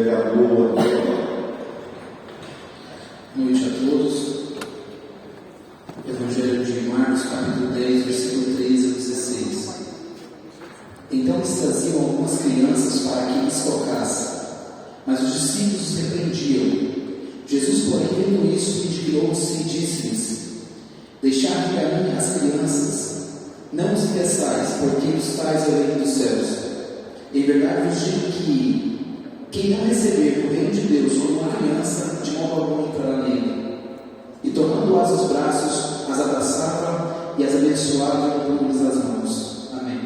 vereador. Boa noite a todos. Evangelho de Marcos, capítulo 10, versículo 13 a 16. Então eles traziam algumas crianças para que lhes tocassem, mas os discípulos os repreendiam. Jesus, porém, vendo isso, indignou-se e disse-lhes: deixai vir a mim as crianças, não os impeçais, porque os tais é o reino dos céus. Em verdade vos digo que quem não receber o reino de Deus como uma criança, de modo algum entrará nele. E tomando-as os braços, as abraçava e as abençoava e impunha-lhes as mãos. Amém.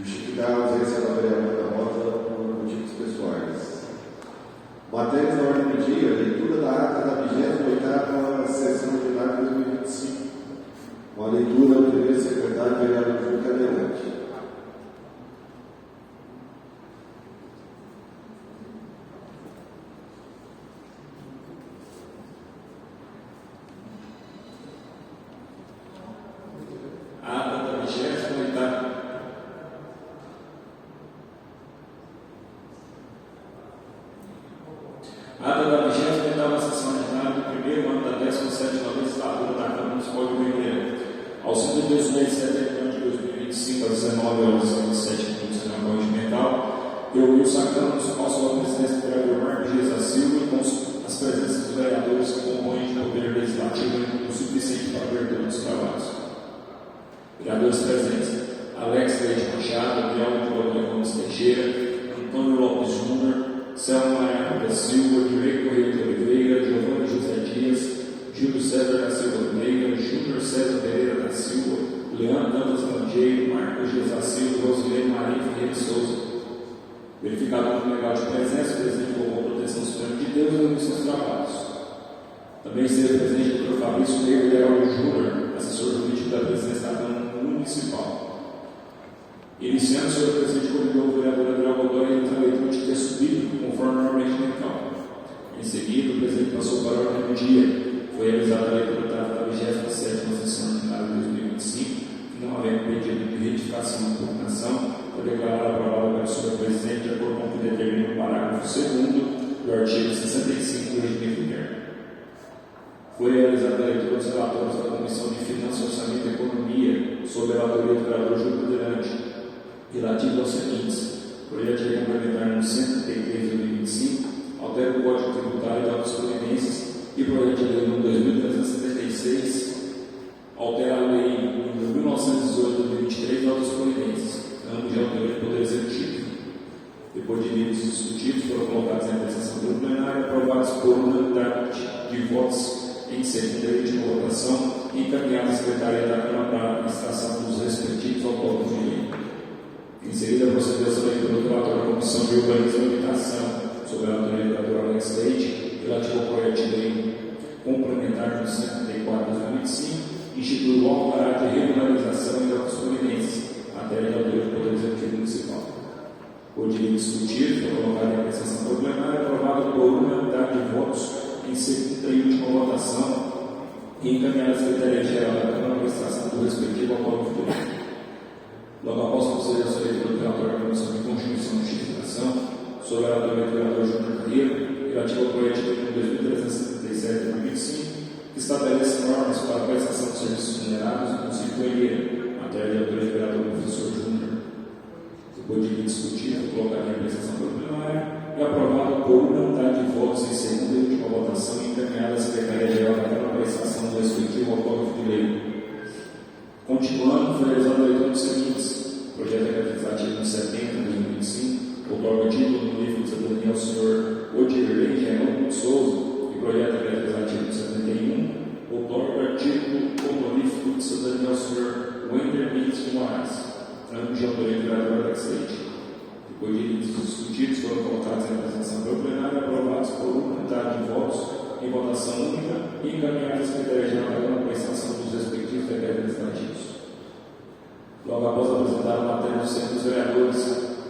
Justificar a ausência da vereadora Rosa por motivos pessoais. Matérias da ordem do dia, leitura da ata da 28ª sessão ordinária de 2025. Uma leitura do primeiro secretário, vereador Júlio Cadeirante. Ata da 28ª sessão ordinária do primeiro ano da 17ª legislatura da Câmara Municipal de Goiânia. Aos 22 meses de setembro de 2025, às 19h27, na Câmara Regimental, reuniu-se a Câmara Municipal sob a presidência do vereador Marcos Dias da Silva e com as presenças dos vereadores que compõem o poder legislativo o suficiente para a abertura dos trabalhos. Vereadores presentes: Alex Leite Machado, Adriano de Godoy Gomes Teixeira, Antônio Lopes Júnior, Selma Maia da Silva, Direito Correia de Oliveira, Giovanni José Dias, Júlio César da Silva Oliveira, Júnior César Pereira da Silva, Leandro Dantas Langeiro, Marcos Dias da Silva, Rosilene Maria Ferreira Souza. Verificado no legal de presença, o presidente com proteção suprema de Deus e os seus trabalhos. Também esteve presente o Dr. Fabrício Neiro Leal Júnior, assessor jurídico da presidência da Câmara Municipal. Iniciando, o senhor presidente convidou o vereador Adriano Godoy a leitura de texto bíblico, conforme normalmente mental. Em seguida, o presidente passou para a ordem do dia. Foi realizada a leitura da 27ª sessão ordinária de 2025, que não havendo pedido de retificação ou impugnação, foi declarada aprovada pelo senhor presidente de acordo com o que determina o parágrafo 2º do artigo 65 do regimento interno. Foi realizada a leitura dos relatórios da Comissão de Finanças, Orçamento e Economia, sob a relatoria do vereador Júlio Cadeirante, relativo aos seguintes: projeto de lei complementar número 133 de 2025, altera o Código Tributário e outras providências, e projeto de lei número 2376, altera a lei número 1918 de 2023 e outras providências, ambos de autoria do Poder Executivo. Depois de livros discutidos, foram colocados em apreciação do plenário e aprovados por unanimidade de votos em segunda e última votação e encaminhados à Secretaria da Câmara para a administração dos respectivos autónomos de lei. Em seguida, procedeu-se a leitura do relatório da Comissão de Urbanismo e Habitação, sob a autoria do vereador Alex Leite, relativo ao projeto de lei complementar número 134 de 2025, institui o alvará de regularização e outras providências, matéria de autoria do Poder Executivo Municipal. O direito discutido foi colocado em apreciação do plenário, aprovado por unanimidade de votos em segunda e última votação e encaminhado à Secretaria-Geral da Câmara para a prestação do respectivo autógrafo de lei. Logo após proceder a leitura do relatório da Comissão de Constituição e Justificação, sob a relatoria do vereador Júnior Carreiro, relativo ao projeto de lei 2377 de 2025, que estabelece normas para a prestação de serviços minerados no município de Goiânia, matéria de autoria do vereador professor Júnior. Depois de discutido, colocado em apreciação pelo plenário e aprovado por unanimidade de votos em segunda e última votação e encaminhado à Secretaria-Geral da Câmara para a prestação do respectivo autógrafo de lei. Continuando, foi realizada a leitura dos seguintes: projeto legislativo número 70 de 2025, outorga título no nível de cidadania ao senhor Odirley Geraldo Souza, e projeto legislativo número 71, outorga título honorífico de cidadania ao senhor Wender Mendes de Moraes, ambos de autoria do vereador Alex Leite. Depois de discutidos, foram colocados em apresentação pelo plenário e aprovados por unanimidade de votos em votação única e encaminhados à Secretaria-Geral da Câmara para a prestação dos respectivos decretos legislativos. Logo após apresentar a matéria do Centro dos Vereadores,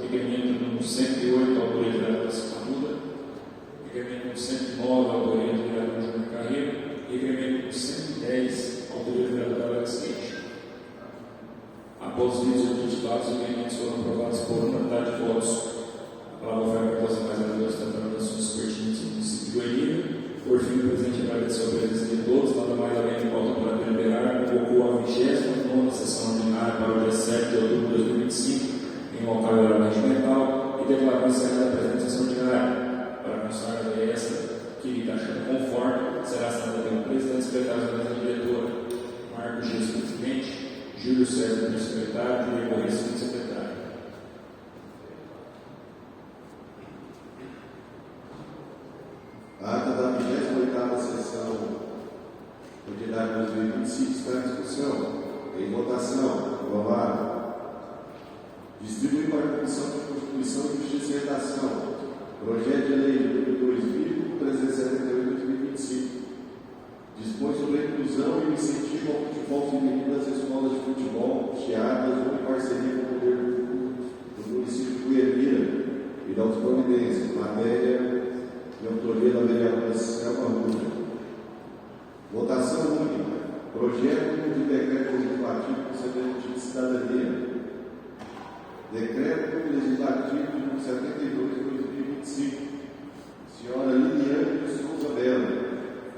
requerimento número 108, autoria do vereador Cicamuda, requerimento número 109, autoria do vereador Júnior Carreiro, e requerimento número 110, autoria do vereador Alex Leite. Após os vídeos intitulados, os requerimentos foram aprovados por unanimidade de votos. A palavra foi a proposição mais vereadores tratando das assuntos pertinentes do município de Goiânia. Por fim, o presidente agradeceu a presença de todos, nada mais além de volta para deliberar, convocou a 29ª sessão ordinária para o dia 7 de outubro de 2025, em local e horário regimental, e declarou encerrada a presente sessão ordinária. Para constar essa que está achando conforme, será assinada pelo presidente, secretário da mesa diretora, Marcos Gias, presidente, Júlio César, primeiro secretário, Diego Correia, segundo secretário. A ata da 28ª sessão ordinária de 2025 está em discussão. Em votação. Aprovado. Distribui para a Comissão de Constituição, Justiça e Redação projeto de lei número 2378 de 2025. Dispõe sobre a inclusão e o incentivo ao futebol feminino das escolas de futebol, teadas ou em parceria com o poder do município de Goiânia e da Providência, matéria de autoria da vereadora Selma Ruda. Votação única. Projeto de decreto legislativo concedente de cidadania. Decreto legislativo número 72 de 2025. Senhora Liliane de Souza Belo.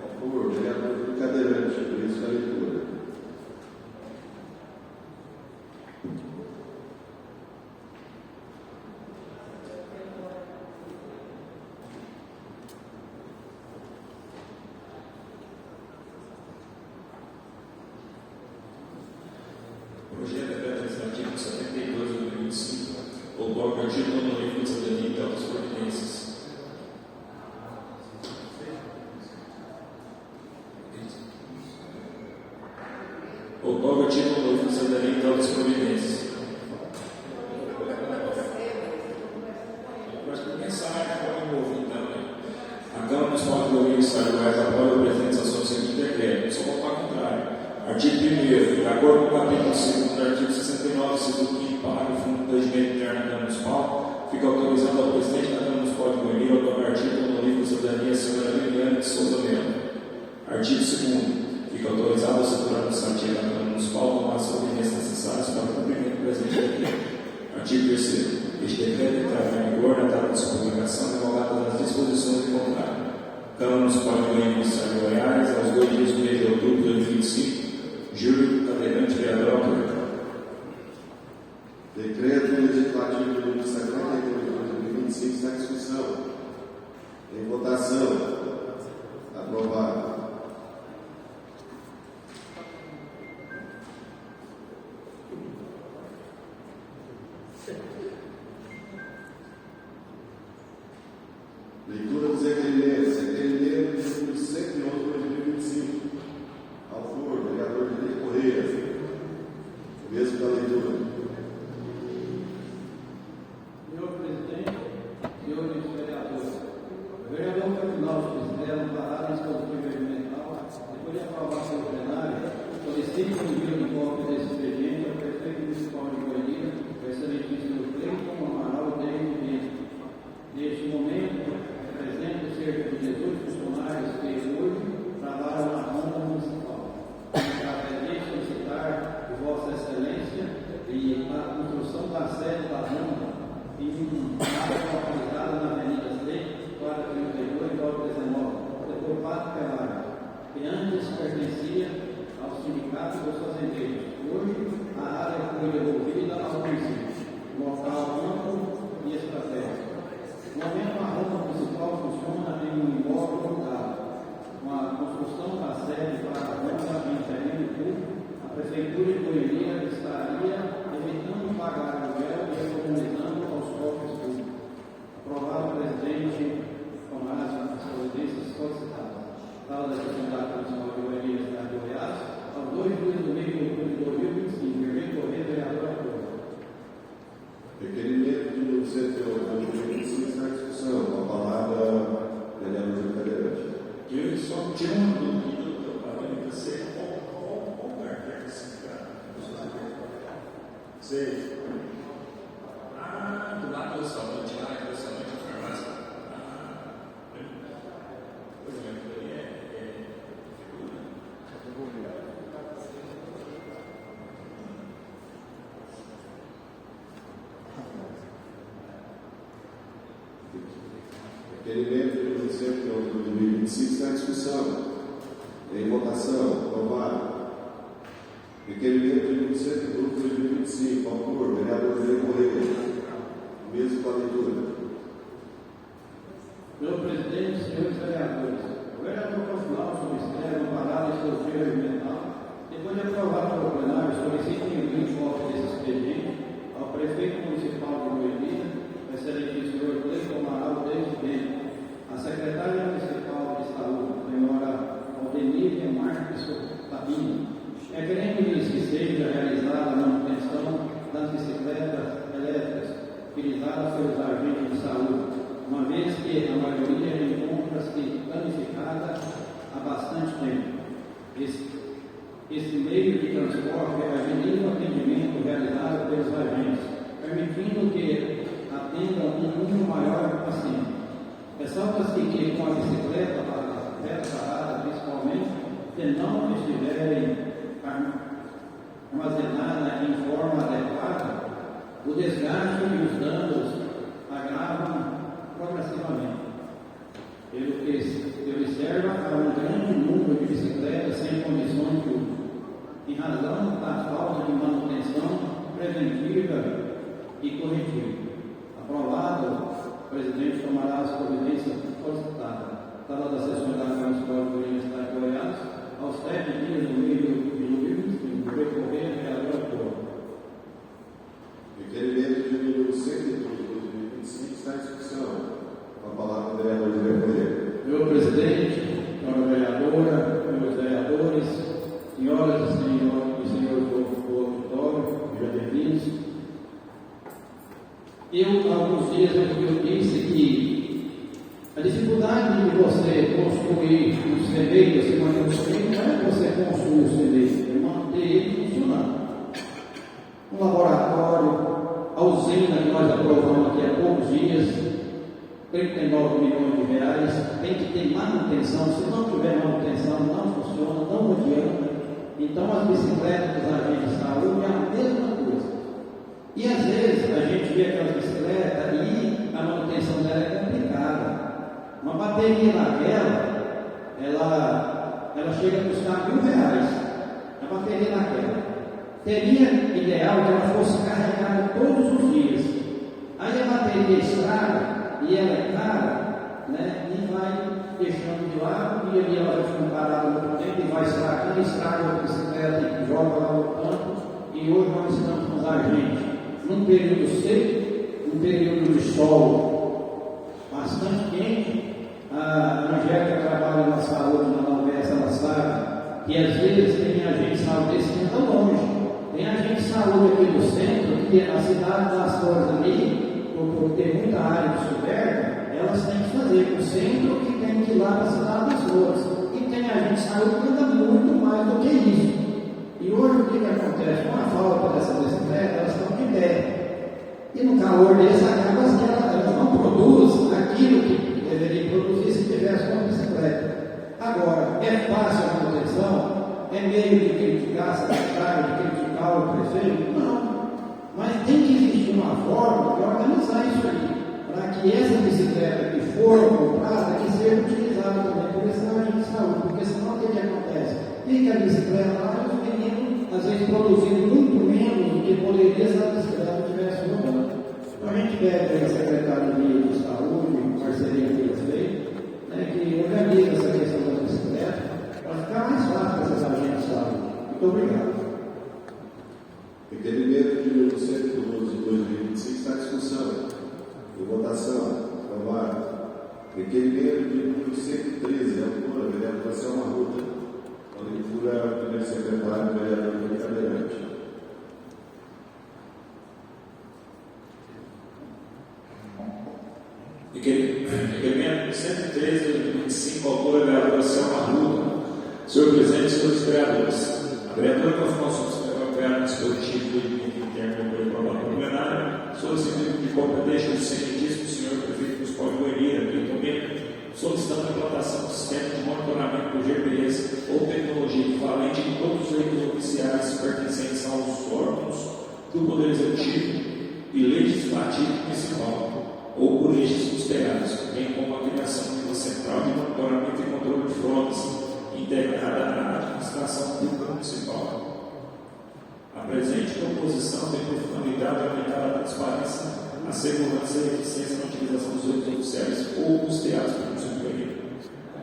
Autor, vereador do Cadeirante. Por isso a leitura. Projeto de decreto legislativo 72 de 2025, outorga título honorífico de cidadania e altas providências. Outorga título honorífico de cidadania e altas providências. Mas por mensagem, pode me ouvir também. A Câmara Municipal de Goiânia e Estado de Goiás apoia o presidente da Associação do seguinte decreto. Só vou ao contrário. Artigo 1º, de acordo com o capítulo 2 do artigo 69, inciso 5º, parágrafo 1 do regimento interno da Câmara Municipal, fica autorizado ao presidente da Câmara Municipal de Goiânia a otorgar título honorífico de cidadania à senhora Liliane de Souza Melo. Artigo 2º, fica autorizado ao setor administrativo da Câmara Municipal a tomar as providências necessárias para o cumprimento do presente decreto. Artigo 3º, este decreto entrará em vigor na data de sua publicação, revogadas as disposições do contrário. Câmara Municipal de Goiânia e Estado de Goiás, aos 2 dias do mês de outubro de 2025, Júlio Cadeirante, vereador autor. Decreto legislativo número 72 de 2025 está em discussão. Em votação. Aprovado. Leitura dos requerimentos. Requerimento número 111 de 2025. Autor, vereador Diego Correia. Mesmo da leitura. Senhor presidente, senhores vereadores, o vereador Fernando fizeram parada expositiva regimental, depois de aprovação do plenário, solicito o envio de cópia desse expediente ao prefeito municipal de Goiânia, o excelentíssimo Cleiton Amaral David. Neste momento, represento cerca de 18 funcionários que hoje trabalham na Ronda Municipal. Pretendo solicitar de Vossa Excelência e a construção da sede da Ronda em uma área localizada na Avenida C, quadra 32, quadra 19, setor 4 Pelágio, que antes pertencia ao Sindicato dos Fazendeiros. Hoje, a área foi devolvida ao município, local amplo e estratégico. No momento, a Ronda Municipal funciona em um imóvel alugado. Com a construção da sede para a Ronda em terreno público, a Prefeitura de Goiânia estaria evitando pagar aluguel e economizando aos cofres públicos. Aprovado o presidente Tomás as providências solicitadas. Tal decisão da Comissão de Goiânia e Estado de Goiás, aos 2 dias do mês de outubro de 2025, Virgem Correia, vereador autor. Requerimento número 111 de 2025 está em discussão. Com a palavra, vereador Júlio Cadeirante. Eu só tinha uma dúvida para você. Qual lugar que é esse cara? Sei. Do lado do restaurante, lá, do restaurante da farmácia. Por exemplo, ele é figura. Requerimento de número 111 de 2025 está em discussão. Em votação. Aprovado. Requerimento de número 112 de 2025. Autor, vereador Zé Correia. Mesmo com a leitura. Senhor presidente, senhores vereadores, o vereador Consular subscreve um parágrafo exclusivo alimentar. Depois de aprovado pelo plenário, solicita envio cópia desse expediente ao prefeito municipal de Goiânia, excelentíssimo senhor Cleiton Amaral Desde, a secretária municipal de saúde, senhora Aldemir Marques Tabini, requerendo-lhes que seja realizada a manutenção das bicicletas elétricas utilizadas pelos agentes de saúde, uma vez que a maioria encontra-se danificada há bastante tempo. Esse meio de transporte agiliza o atendimento realizado pelos agentes, permitindo que atendam um número maior de pacientes. Ressalta-se que com a bicicleta parada, principalmente, se não estiverem armazenadas em forma adequada, o desgaste e os danos agravam progressivamente. Pelo que se observa, há um grande número de bicicletas sem condições de uso, em razão da falta de manutenção preventiva e corretiva. Aprovado, o presidente tomará as providências solicitadas. Sala da sessão da Câmara Municipal de Goiânia, Estado de Goiás, aos 7 dias do mês de julho, do recorrer vereador Paulo. Requerimento de número 112 de 2025 está em discussão. Com a palavra do vereador Zé Correia. Senhor presidente, senhora vereadora, senhores vereadores, senhoras e senhores do auditório, já bem-vindos. Há alguns dias eu disse que a dificuldade de você construir um semeio, você manter um semeio, não é você construir um semeio, é manter ele funcionando. Um laboratório, a usina que nós aprovamos aqui há poucos dias, 39 milhões de reais, tem que ter manutenção. Se não tiver manutenção, não funciona, não adianta. Então, as bicicletas dos agentes de saúde é a mesma coisa. E às vezes a gente vê aquelas bicicletas e a manutenção dela é complicada. Uma bateria naquela, ela chega a custar R$1.000. A bateria naquela. Seria ideal que ela fosse carregada todos os dias. Aí a bateria estraga e ela é cara, né? E vai deixando de lado, e ali ela vai ficando parada muito tempo e vai estragando, estraga a bicicleta e joga lá no campo. E hoje nós estamos com os agentes num período seco, num período de sol bastante quente. A Angélica trabalha na saúde, na UBS, ela sabe que às vezes tem agente de saúde desse que está longe. Tem agente de saúde aqui no centro, que a cidade das Flores ali, por ter muita área descoberta, elas têm que fazer o centro que tem que ir lá para a cidade das Flores. E tem agente de saúde que anda muito mais do que isso. E hoje o que acontece? Com a falta dessa bicicleta, elas estão de pé. E no calor desse, acaba que elas não produzem aquilo que deveria produzir se tivesse uma bicicleta. Agora, é fácil a manutenção? É meio de criticar a secretária, de criticar o prefeito? Não. Mas tem que existir uma forma de organizar isso aí, para que essa bicicleta que for comprada, que seja utilizada também por esse agente de saúde, porque senão o que acontece? Fica a bicicleta lá e os meninos, às vezes, produzindo muito menos do que poderia se a bicicleta tivesse rodando. Então a gente pede a secretária de saúde, em parceria com o prefeito, né, que organize essa questão da bicicleta, para ficar mais fácil para esses agentes de saúde. Muito obrigado. Requerimento de número 112 de 2025 está em discussão. Em votação. Aprovado. Requerimento de número 113, autora, vereadora Selma Ruta. A leitura do primeiro secretário, vereador Felipe Cadeirante. Requerimento 113 de 2025, autora, vereadora Selma Ruta. Senhor presidente, senhores vereadores, a vereadora Constituição subscreveu o vereador dispositivo do interno do aprovado no plenário, solicitando de competência do excelentíssimo senhor prefeito municipal de Goiânia, também solicitando a implantação do sistema de monitoramento do GPS ou tecnologia equivalente em todos os veículos oficiais pertencentes aos órgãos do Poder Executivo e Legislativo Municipal, ou por ou eixos custeados, bem como a criação de uma central de monitoramento e controle de frotas integrada à administração pública municipal. A presente proposição tem por finalidade aumentar a transparência, a segurança e a eficiência na utilização dos órgãos oficiais ou custeados pelo município.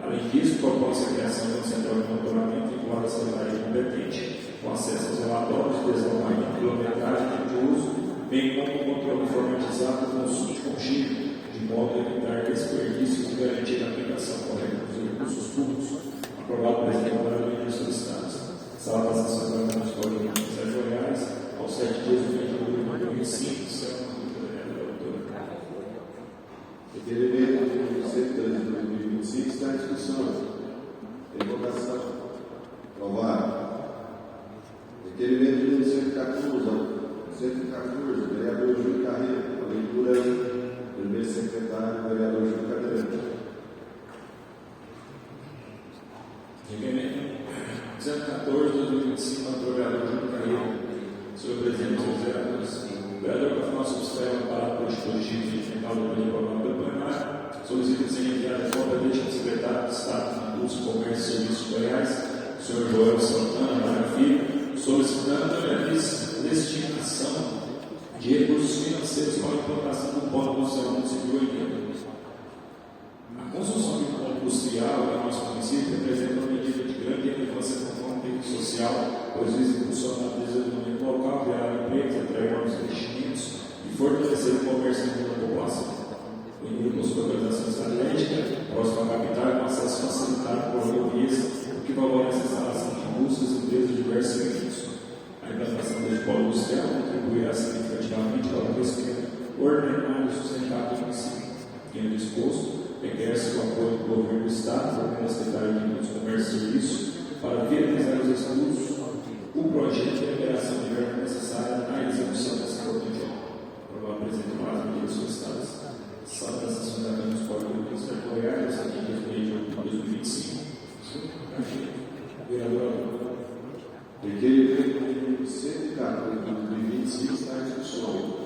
Além disso, propõe-se a criação de uma central de monitoramento vinculada à secretaria competente, com acesso aos relatórios de deslocamento, quilometragem e de uso, bem como o controle informatizado do consumo de combustível, de modo a evitar desperdícios e garantir a aplicação correta dos recursos públicos, aprovado pelo presidente da Câmara solicitados. Sala da sessão da Câmara Municipal de Goiás, aos 7 dias do mês de julho de 2005, será Requerimento número 113 de 2025 está em discussão. Em votação. Aprovado. Requerimento número 114, vereador Júlio Carreira. A leitura aí, primeiro secretário, vereador Júlio Carreira. Requerimento 114 de 2025, ao vereador Júlio Carreira. Senhor presidente, senhores vereadores. O vereador para final subsidiário para a Constituição de Final do Programa do Plenário solicita ser enviada a cópia deste secretário de Estado de Indústria, Comércio e Serviços de Goiás, o senhor Joel Santana Mara Filho, solicitando a destinação de recursos financeiros para a implantação do polo industrial do município de Goiânia. A construção de um polo industrial no nosso município representa uma medida de grande relevância conforme o direito social, pois visa impulsionar o desenvolvimento local, gerar empregos, atrair novos investimentos e fortalecer o comércio da população. O inimigo possui organização estratégica, próximo à capital, com acesso facilitado por rodovias, o que favorece a instalação de indústrias e empresas de diversos serviços. A implantação deste polo industrial contribuirá significativamente para o crescimento ordenado e sustentável do município. Tendo disposto, requer-se o apoio do governo do Estado, por meio da Secretaria de Indústria, Comércio e Serviços, para viabilizar os estudos, o projeto e a liberação de verba necessária à execução dessa importante obra. Aprovado apresenta mais medidas solicitadas. Sala da sessão da Câmara Municipal do Ministério de Goiás, 7 de julho de 2025. Vereador. Requerimento número 114 de 2025 está em discussão.